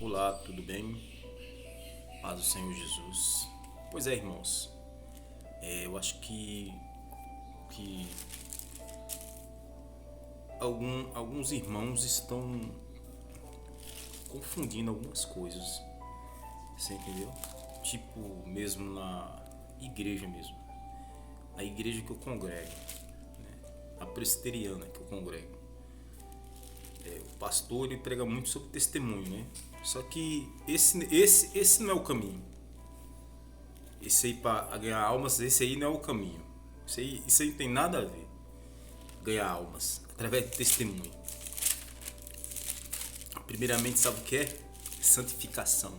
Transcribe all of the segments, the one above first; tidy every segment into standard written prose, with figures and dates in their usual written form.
Olá, tudo bem? Paz do Senhor Jesus. Pois é, irmãos. Eu acho que alguns irmãos estão confundindo algumas coisas. Você entendeu? Tipo, mesmo na igreja mesmo. A igreja que eu congrego, a presbiteriana que eu congrego. O pastor ele prega muito sobre testemunho, né? Só que esse não é o caminho. Esse aí para ganhar almas, esse aí não é o caminho. Isso aí não tem nada a ver. Ganhar almas através de testemunho. Primeiramente, sabe o que é? Santificação.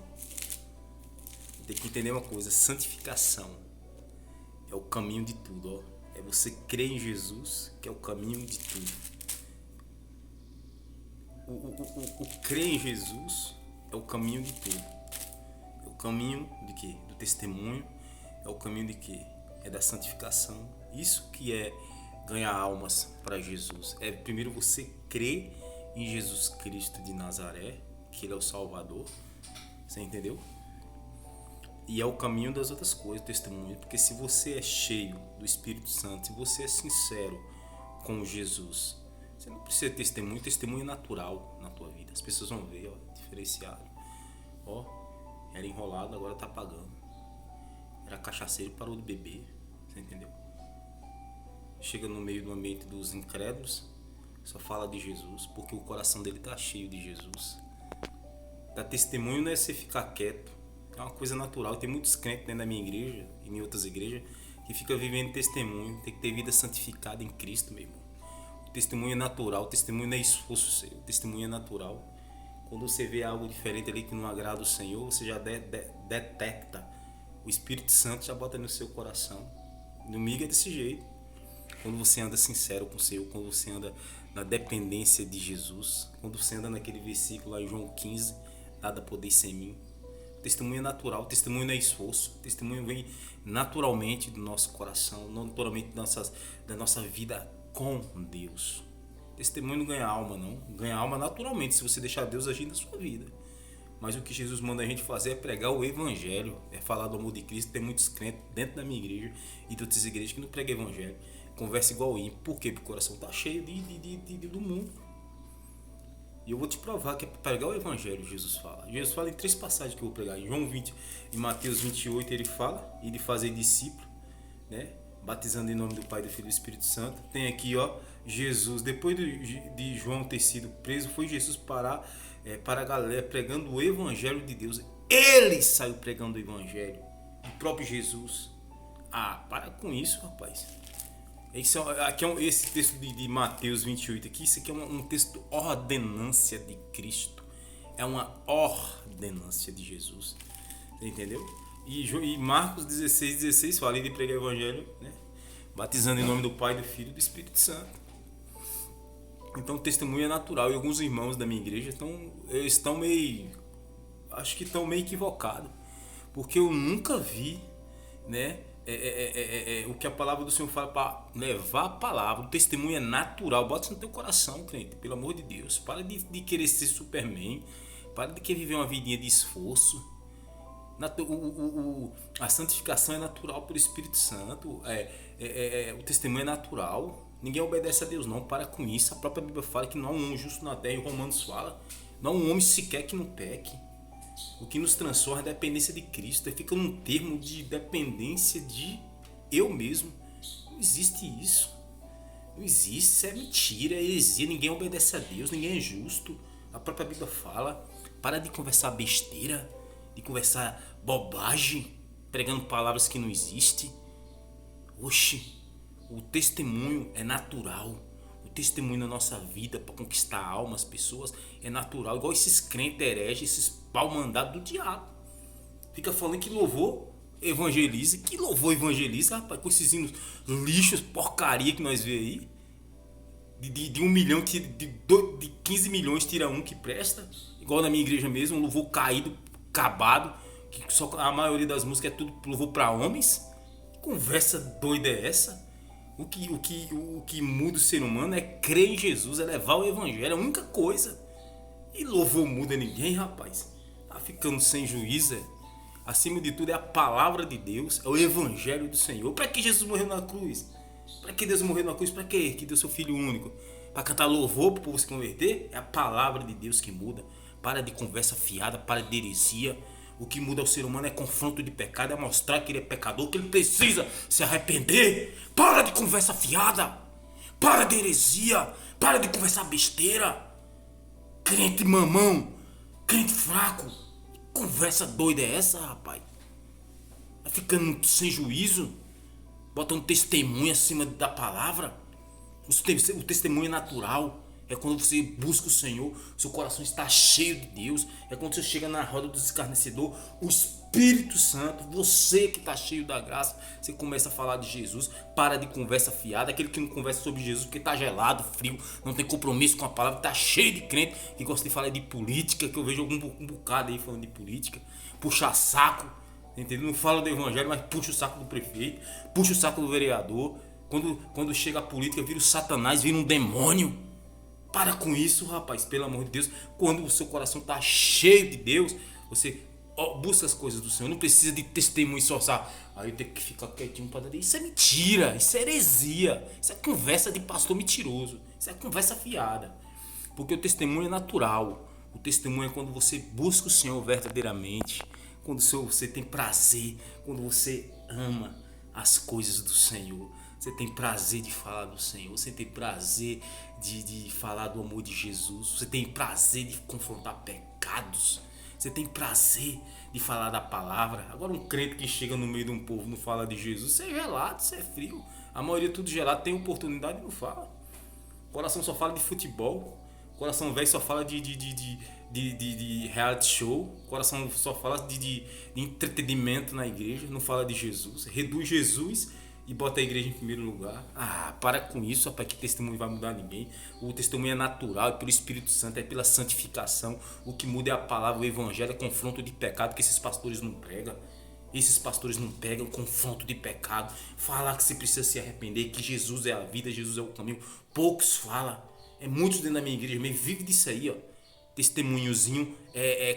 Tem que entender uma coisa: santificação é o caminho de tudo. Ó. É você crer em Jesus, que é o caminho de tudo. O crer em Jesus é o caminho de tudo. É o caminho de quê? Do testemunho. É o caminho de quê? É da santificação. Isso que é ganhar almas para Jesus. É primeiro você crer em Jesus Cristo de Nazaré, que Ele é o Salvador. Você entendeu? E é o caminho das outras coisas, testemunho. Porque se você é cheio do Espírito Santo, se você é sincero com Jesus, você não precisa de testemunho. Testemunho é natural na tua vida. As pessoas vão ver, ó, diferenciado. Ó, era enrolado, agora tá pagando. Era cachaceiro, parou de beber. Você entendeu? Chega no meio do ambiente dos incrédulos, só fala de Jesus, porque o coração dele tá cheio de Jesus. Dar testemunho não é você ficar quieto. É uma coisa natural. Tem muitos crentes dentro da minha igreja e em outras igrejas que ficam vivendo testemunho. Tem que ter vida santificada em Cristo, meu irmão. O testemunho é natural, o testemunho não é esforço seu, o testemunho é natural. Quando você vê algo diferente ali que não agrada o Senhor, você já detecta. O Espírito Santo já bota no seu coração. Domingo é desse jeito. Quando você anda sincero com o Senhor, quando você anda na dependência de Jesus, quando você anda naquele versículo lá em João 15, nada podeis sem mim. O testemunho é natural, o testemunho não é esforço, o testemunho vem naturalmente do nosso coração, naturalmente da nossa vida com Deus. Testemunho não ganha alma, não. Ganha alma naturalmente, se você deixar Deus agir na sua vida. Mas o que Jesus manda a gente fazer é pregar o Evangelho, é falar do amor de Cristo. Tem muitos crentes dentro da minha igreja e de outras igrejas que não pregam Evangelho. Conversa igual ímpio. Por quê? Porque o coração está cheio do mundo. E eu vou te provar que é para pregar o Evangelho, Jesus fala. Jesus fala em 3 passagens que eu vou pregar. Em João 20, em Mateus 28 ele fala, e de fazer discípulo, né? Batizando em nome do Pai, do Filho e do Espírito Santo. Tem aqui, ó, Jesus, depois de João ter sido preso, foi Jesus para a galera pregando o Evangelho de Deus. Ele saiu pregando o Evangelho. O próprio Jesus. Ah, para com isso, rapaz. Esse texto de Mateus 28 aqui, isso aqui é um texto ordenância de Cristo. É uma ordenância de Jesus. Você entendeu? E Marcos 16 fala de pregar o Evangelho, né? Batizando em nome do Pai, do Filho e do Espírito Santo. Então o testemunho é natural. E alguns irmãos da minha igreja estão meio... Acho que estão meio equivocados. Porque eu nunca vi, né? O que a palavra do Senhor fala para levar a palavra. O testemunho é natural. Bota isso no teu coração, crente. Pelo amor de Deus. Para de querer ser Superman. Para de querer viver uma vidinha de esforço. A santificação é natural pelo Espírito Santo. O testemunho é natural. Ninguém obedece a Deus, não. Para com isso. A própria Bíblia fala que não há um homem justo na terra. E Romanos fala: não há um homem sequer que não peque. O que nos transforma é a dependência de Cristo. Fica num termo de dependência de eu mesmo. Não existe isso. Não existe. Isso é mentira, é heresia. Ninguém obedece a Deus. Ninguém é justo. A própria Bíblia fala: para de conversar besteira, de conversar bobagem, pregando palavras que não existem. Oxe, o testemunho é natural. O testemunho na nossa vida para conquistar almas, pessoas, é natural. Igual esses crentes hereges, esses pau mandados do diabo. Fica falando que louvor evangeliza. Que louvor evangeliza, rapaz, com esses hinos lixos, porcaria que nós vê aí. De 1 milhão, de 15 milhões tira um que presta. Igual na minha igreja mesmo, um louvor caído, acabado. Que só a maioria das músicas é tudo louvor para homens. Que conversa doida é essa? O que muda o ser humano é crer em Jesus, é levar o Evangelho, é a única coisa. E louvor muda ninguém, rapaz. ficando sem juízo. Acima de tudo é a palavra de Deus, é o evangelho do Senhor. Para que Jesus morreu na cruz? Para que Deus morreu na cruz? Para que deu seu filho único? Para cantar louvor para o povo se converter? É a palavra de Deus que muda. Para de conversa fiada, para de heresia. O que muda o ser humano é confronto de pecado, é mostrar que ele é pecador, que ele precisa se arrepender. Para de conversa fiada, para de heresia, para de conversar besteira. Crente mamão, crente fraco. Que conversa doida é essa, rapaz? Vai ficando sem juízo, bota um testemunho acima da palavra. O testemunho é natural. É quando você busca o Senhor, seu coração está cheio de Deus. É quando você chega na roda do escarnecedor, o Espírito Santo, você que está cheio da graça, você começa a falar de Jesus. Para de conversa fiada. Aquele que não conversa sobre Jesus porque está gelado, frio, não tem compromisso com a palavra, está cheio de crente que gosta de falar de política, que eu vejo um bocado aí falando de política, puxar saco, entendeu? Não fala do evangelho, mas puxa o saco do prefeito, puxa o saco do vereador. Quando chega a política, vira o Satanás, vira um demônio. Para com isso, rapaz, pelo amor de Deus. Quando o seu coração está cheio de Deus, você busca as coisas do Senhor. Não precisa de testemunho só. Aí tem que ficar quietinho para dar. Isso é mentira, isso é heresia. Isso é conversa de pastor mentiroso. Isso é conversa fiada. Porque o testemunho é natural. O testemunho é quando você busca o Senhor verdadeiramente. Quando você tem prazer. Quando você ama as coisas do Senhor. Você tem prazer de falar do Senhor. Você tem prazer de falar do amor de Jesus. Você tem prazer de confrontar pecados. Você tem prazer de falar da palavra. Agora um crente que chega no meio de um povo e não fala de Jesus, você é gelado, você é frio. A maioria é tudo gelado, tem oportunidade e não fala. O coração só fala de futebol. O coração velho só fala de reality show. O coração só fala de entretenimento na igreja. Não fala de Jesus. Reduz Jesus e bota a igreja em primeiro lugar. Para com isso, rapaz, que testemunho vai mudar ninguém. O testemunho é natural, é pelo Espírito Santo, é pela santificação. O que muda é a palavra, o evangelho, é confronto de pecado que esses pastores não pregam. Esses pastores não pegam confronto de pecado. Falar que você precisa se arrepender, que Jesus é a vida, Jesus é o caminho. Poucos falam. Muitos dentro da minha igreja meio vive disso aí, ó. Testemunhozinho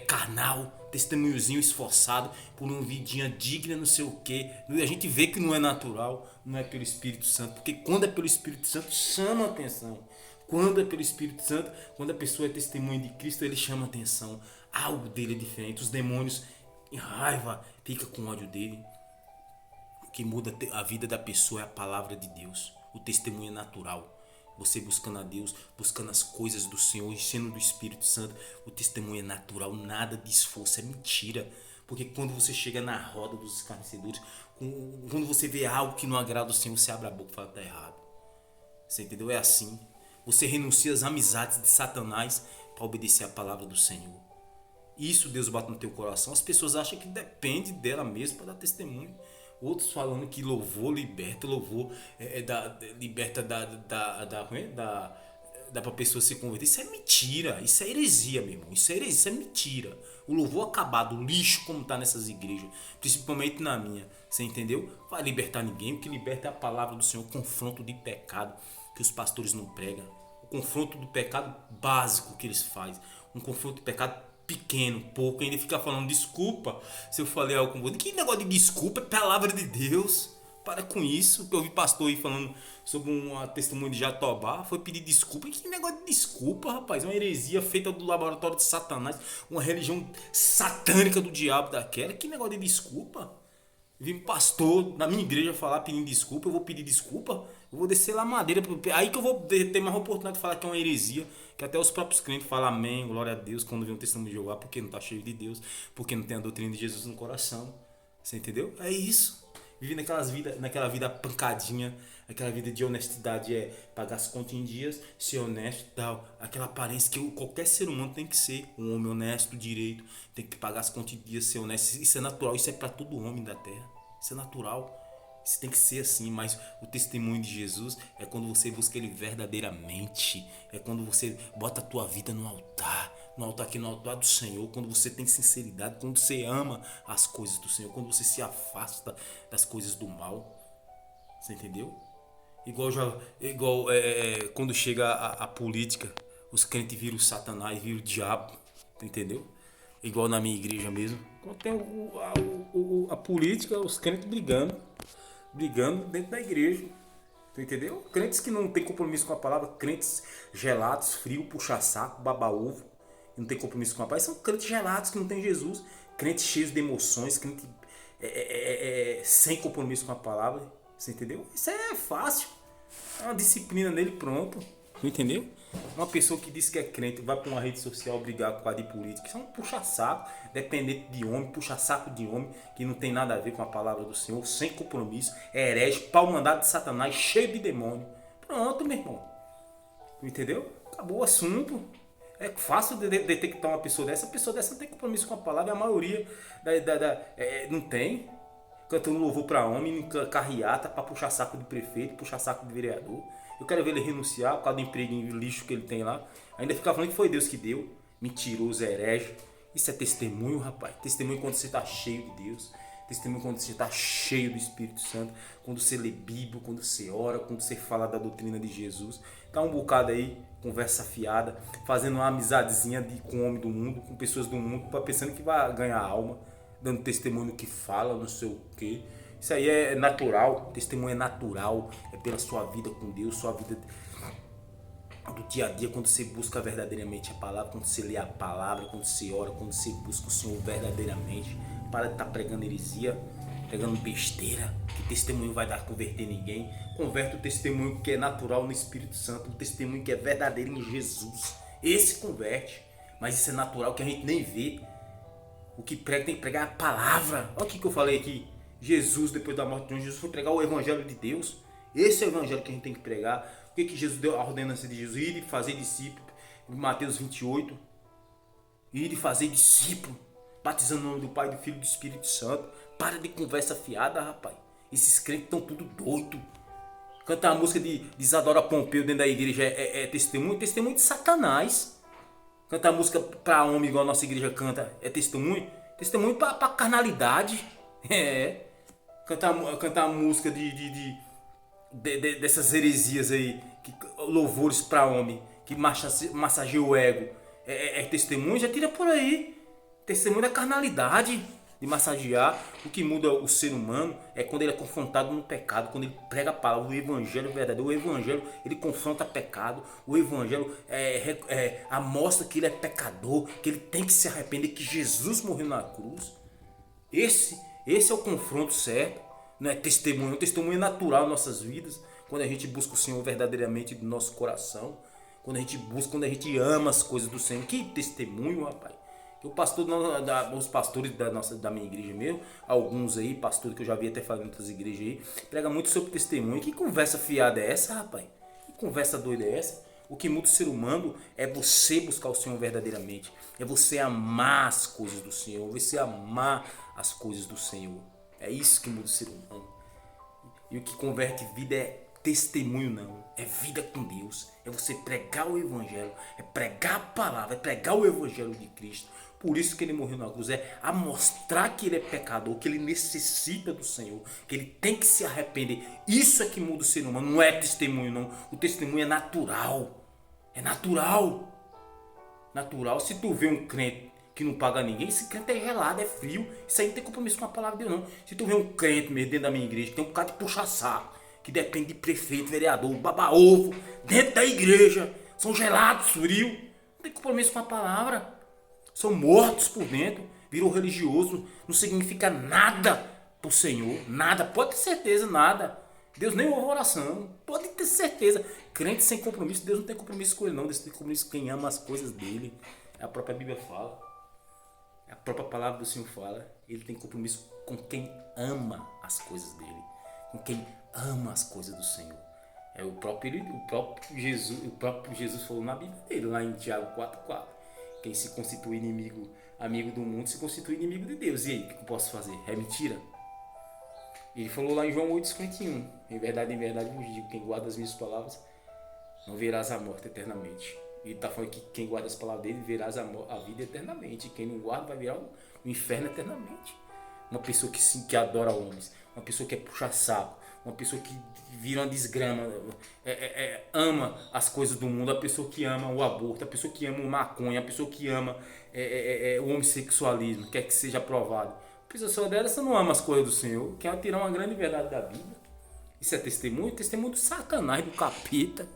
carnal, testemunhozinho esforçado por uma vidinha digna, não sei o que. A gente vê que não é natural, não é pelo Espírito Santo, porque quando é pelo Espírito Santo chama atenção. Quando é pelo Espírito Santo, quando a pessoa é testemunha de Cristo, ele chama atenção. Algo dele é diferente. Os demônios em raiva fica com ódio dele. O que muda a vida da pessoa é a palavra de Deus. O testemunho é natural. Você buscando a Deus, buscando as coisas do Senhor, enchendo do Espírito Santo. O testemunho é natural, nada de esforço, é mentira. Porque quando você chega na roda dos escarnecedores, quando você vê algo que não agrada o Senhor, você abre a boca e fala que está errado. Você entendeu? É assim. Você renuncia às amizades de Satanás para obedecer a palavra do Senhor. Isso Deus bate no teu coração. As pessoas acham que depende dela mesmo para dar testemunho. Outros falando que louvor liberta, louvor liberta dá pra pessoa se converter. Isso é mentira, isso é heresia, meu irmão. Isso é heresia, isso é mentira. O louvor acabado, o lixo como tá nessas igrejas, principalmente na minha, você entendeu? Vai libertar ninguém, o que liberta é a palavra do Senhor, o confronto de pecado que os pastores não pregam. O confronto do pecado básico que eles fazem. Um confronto de pecado pequeno, pouco, ainda fica falando desculpa se eu falei algo com você. Que negócio de desculpa? É palavra de Deus. Para com isso. Que eu vi pastor aí falando sobre uma testemunha de Jatobá, foi pedir desculpa. Que negócio de desculpa, rapaz? Uma heresia feita do laboratório de Satanás, uma religião satânica do diabo daquela. Que negócio de desculpa? Vi um pastor na minha igreja falar pedindo desculpa, eu vou pedir desculpa, eu vou descer lá a madeira, aí que eu vou ter mais oportunidade de falar que é uma heresia, que até os próprios crentes falam amém, glória a Deus, quando vê um testemunho de Jeová, porque não está cheio de Deus, porque não tem a doutrina de Jesus no coração. Você entendeu? É isso. Viver naquela vida pancadinha, aquela vida de honestidade, pagar as contas em dias, ser honesto, tal, aquela aparência que qualquer ser humano tem que ser, um homem honesto, direito, tem que pagar as contas em dias, ser honesto. Isso é natural, isso é para todo homem da terra, isso é natural, isso tem que ser assim. Mas o testemunho de Jesus é quando você busca ele verdadeiramente, é quando você bota a tua vida no altar aqui no altar do Senhor, quando você tem sinceridade, quando você ama as coisas do Senhor, quando você se afasta das coisas do mal. Você entendeu? Igual quando chega a política, os crentes viram o Satanás, viram o diabo, entendeu? igual na minha igreja mesmo. Quando tem a política, os crentes brigando dentro da igreja. Tu entendeu? Crentes que não tem compromisso com a palavra, crentes gelados, frio, puxa-saco, baba-ovo, não tem compromisso com a palavra. São crentes gelados que não tem Jesus, crentes cheios de emoções, crentes sem compromisso com a palavra. Você entendeu? Isso é fácil. É uma disciplina nele, pronto. Entendeu? Uma pessoa que diz que é crente vai para uma rede social brigar com a de política. Isso é um puxa-saco, dependente de homem, puxa-saco de homem, que não tem nada a ver com a palavra do Senhor, sem compromisso, é herege, pau mandado de Satanás, cheio de demônio. Pronto, meu irmão. Entendeu? Acabou o assunto. É fácil de detectar uma pessoa dessa. A pessoa dessa não tem compromisso com a palavra. A maioria não tem. Cantando louvor para homem, carreata para puxar saco de prefeito, puxar saco de vereador. Eu quero ver ele renunciar por causa do emprego lixo que ele tem lá. Ainda ficar falando que foi Deus que deu. Mentiroso, herege. Isso é testemunho, rapaz. Testemunho quando você está cheio de Deus. Testemunho quando você está cheio do Espírito Santo. Quando você lê Bíblia, quando você ora, quando você fala da doutrina de Jesus. Tá um bocado aí, conversa fiada, fazendo uma amizadezinha com o homem do mundo, com pessoas do mundo, pensando que vai ganhar alma, dando testemunho do que fala, não sei o quê. Isso aí é natural, testemunho é natural, é pela sua vida com Deus, sua vida do dia a dia, quando você busca verdadeiramente a palavra, quando você lê a palavra, quando você ora, quando você busca o Senhor verdadeiramente. Para de estar pregando heresia, pregando besteira, que testemunho vai dar a converter ninguém. Converte o testemunho que é natural no Espírito Santo, o testemunho que é verdadeiro em Jesus. Esse converte, mas isso é natural que a gente nem vê. O que prega tem que pregar a palavra. Olha o que eu falei aqui. Jesus, depois da morte de Jesus, foi pregar o Evangelho de Deus. Esse é o Evangelho que a gente tem que pregar. O que Jesus deu a ordenança de Jesus? Ir e fazer discípulo. Em Mateus 28. Ir e fazer discípulo. Batizando no nome do Pai, do Filho e do Espírito Santo. Para de conversa fiada, rapaz. Esses crentes estão tudo doido. Cantar a música de Isadora Pompeu dentro da igreja é testemunho. Testemunho de Satanás. Cantar música para homem igual a nossa igreja canta é testemunho. Testemunho para carnalidade. Cantar música dessas heresias aí, louvores para homem, que massageia o ego, é testemunho, já tira por aí. Testemunho da carnalidade, de massagear. O que muda o ser humano é quando ele é confrontado no pecado, quando ele prega a palavra, o evangelho verdadeiro. O evangelho, ele confronta pecado. O evangelho mostra que ele é pecador, que ele tem que se arrepender, que Jesus morreu na cruz. Esse é o confronto certo. Não é testemunho, testemunho natural em nossas vidas. Quando a gente busca o Senhor verdadeiramente do nosso coração. Quando a gente ama as coisas do Senhor. Que testemunho, rapaz. Os pastores da minha igreja mesmo, alguns aí, pastores que eu já vi até falando em outras igrejas aí, pregam muito sobre testemunho. Que conversa fiada é essa, rapaz? Que conversa doida é essa? O que muda o ser humano é você buscar o Senhor verdadeiramente. É você amar as coisas do Senhor. Você amar as coisas do Senhor. É isso que muda o ser humano. E o que converte vida é testemunho, não. É vida com Deus. É você pregar o Evangelho. É pregar a palavra. É pregar o Evangelho de Cristo. Por isso que ele morreu na cruz. É a mostrar que ele é pecador. Que ele necessita do Senhor. Que ele tem que se arrepender. Isso é que muda o ser humano. Não é testemunho, não. O testemunho é natural. É natural. Natural. Se tu vê um crente que não paga ninguém, esse crente é gelado, é frio. Isso aí não tem compromisso com a palavra de Deus, não. Se tu vê um crente mesmo dentro da minha igreja, que tem um bocado de puxa-saco, que depende de prefeito, vereador, baba-ovo, dentro da igreja, são gelados, frios, não tem compromisso com a palavra. São mortos por dentro, virou religioso, não significa nada pro Senhor, nada, pode ter certeza, nada. Deus nem ouve oração, pode ter certeza. Crente sem compromisso, Deus não tem compromisso com ele, não. Deus tem compromisso com quem ama as coisas dele. A própria Bíblia fala. A própria palavra do Senhor fala. Ele tem compromisso com quem ama as coisas dele. Com quem ama as coisas do Senhor. O próprio Jesus falou na Bíblia dele, lá em Tiago 4,4. Quem se constitui amigo do mundo, se constitui inimigo de Deus. E aí, o que eu posso fazer? É mentira? Ele falou lá em João 8,51. Em verdade vos digo, quem guarda as minhas palavras, não verás a morte eternamente. E ele está falando que quem guarda as palavras dele, verás a vida eternamente. Quem não guarda vai virar o inferno eternamente. Uma pessoa que adora homens, uma pessoa que é puxa-saco, uma pessoa que vira uma desgrama, ama as coisas do mundo, a pessoa que ama o aborto, a pessoa que ama o maconha, a pessoa que ama o homossexualismo, quer que seja aprovado. A pessoa dessa não ama as coisas do Senhor, quer tirar uma grande verdade da Bíblia. Isso é testemunho? Testemunho do sacanagem, do capeta.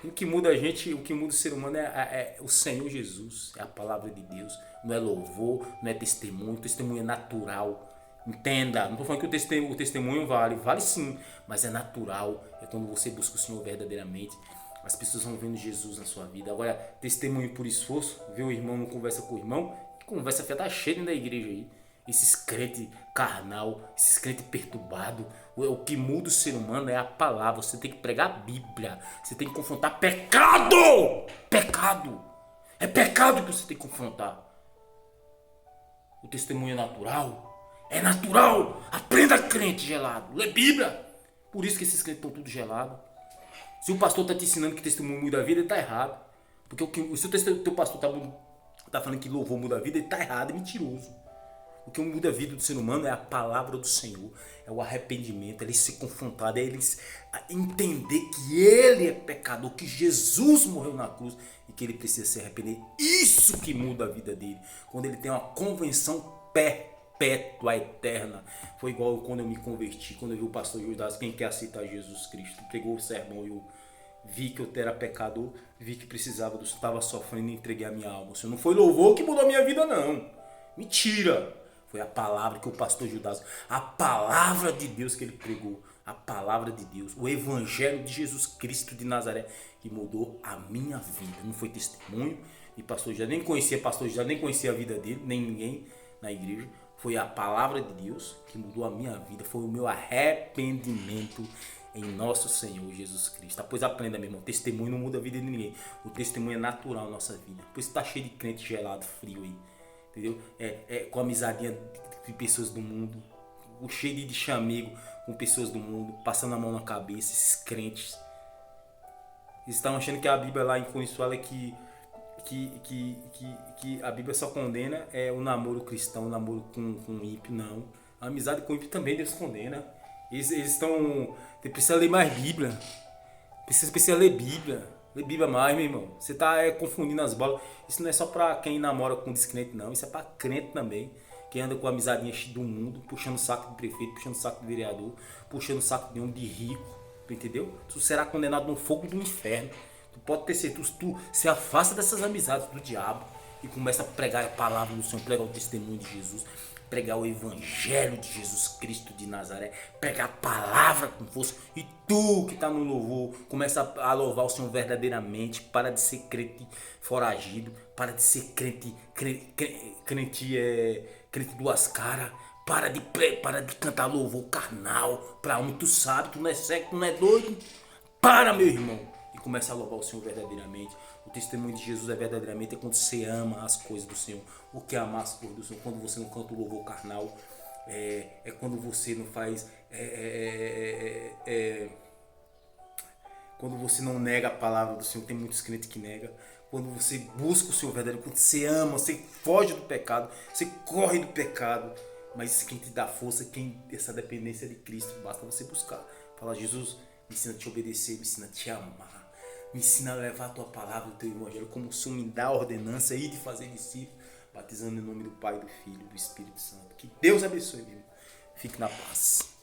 O que muda a gente, o que muda o ser humano é o Senhor Jesus, é a palavra de Deus. Não é louvor, não é testemunho, testemunho é natural. Entenda, não estou falando que o testemunho vale sim, mas é natural. É quando você busca o Senhor verdadeiramente. As pessoas vão vendo Jesus na sua vida. Agora, testemunho por esforço, vê o irmão, não conversa com o irmão, conversa fiada tá cheia dentro da igreja aí. Esses crentes carnal, esses crentes perturbados. O que muda o ser humano é a palavra. Você tem que pregar a Bíblia. Você tem que confrontar pecado. Pecado. É pecado que você tem que confrontar. O testemunho é natural. É natural. Aprenda, crente gelado. Lê Bíblia. Por isso que esses crentes estão tudo gelados. Se o pastor está te ensinando que testemunho muda a vida, ele está errado. Porque se o teu pastor tá falando que louvor muda a vida, ele está errado, é mentiroso. O que muda a vida do ser humano é a palavra do Senhor, é o arrependimento, é ele ser confrontado, é ele entender que ele é pecador, que Jesus morreu na cruz e que ele precisa se arrepender. Isso que muda a vida dele, quando ele tem uma convenção perpétua, eterna. Foi igual quando eu me converti, quando eu vi o pastor Judas, quem quer aceitar Jesus Cristo, pregou o sermão e eu vi que eu era pecador, vi que precisava, estava sofrendo e entreguei a minha alma. Isso não foi louvor que mudou a minha vida, não. Mentira! Foi a palavra que o pastor Judas, a palavra de Deus que ele pregou, a palavra de Deus, o evangelho de Jesus Cristo de Nazaré, que mudou a minha vida. Não foi testemunho, e pastor Judas, nem conhecia pastor Judas, nem conhecia a vida dele, nem ninguém na igreja. Foi a palavra de Deus que mudou a minha vida, foi o meu arrependimento em nosso Senhor Jesus Cristo. Pois aprenda, meu irmão, testemunho não muda a vida de ninguém. O testemunho é natural na nossa vida. Pois está cheio de crente gelado, frio aí. Entendeu? Com amizadinha de pessoas do mundo, o cheio de chamego com pessoas do mundo, passando a mão na cabeça, esses crentes. Eles estão achando que a Bíblia lá em Coríntios fala que a Bíblia só condena o namoro cristão, o namoro com ímpio, não. A amizade com ímpio também Deus condena. Eles estão... Precisa ler mais Bíblia. Precisa ler Bíblia. Lê Bíblia mais, meu irmão. Você tá confundindo as bolas. Isso não é só pra quem namora com descrente, não. Isso é pra crente também. Quem anda com amizadinha do mundo, puxando o saco de prefeito, puxando o saco de vereador, puxando o saco de homem de rico. Entendeu? Tu será condenado no fogo do inferno. Tu pode ter certeza. Tu se afasta dessas amizades do diabo e começa a pregar a palavra do Senhor, pregar o testemunho de Jesus, pregar o evangelho de Jesus Cristo de Nazaré, pregar a palavra com força. E tu que está no louvor, começa a louvar o Senhor verdadeiramente. Para de ser crente foragido, para de ser crente duas caras. Para de cantar louvor carnal para alma. Tu sabe, tu não é cego, tu não é doido. Para, meu irmão, e começa a louvar o Senhor verdadeiramente. O testemunho de Jesus é verdadeiramente quando você ama as coisas do Senhor. O que é amar as coisas do Senhor? Quando você não canta o louvor carnal. É quando você não faz... quando você não nega a palavra do Senhor. Tem muitos crentes que negam. Quando você busca o Senhor verdadeiro. Quando você ama, você foge do pecado. Você corre do pecado. Mas quem te dá força, essa dependência de Cristo, basta você buscar. Fala, Jesus, me ensina a te obedecer, me ensina a te amar. Me ensina a levar a tua palavra, o teu evangelho, como o Senhor me dá a ordenança aí de fazer discípulo, batizando em nome do Pai, do Filho e do Espírito Santo. Que Deus abençoe, meu irmão. Fique na paz.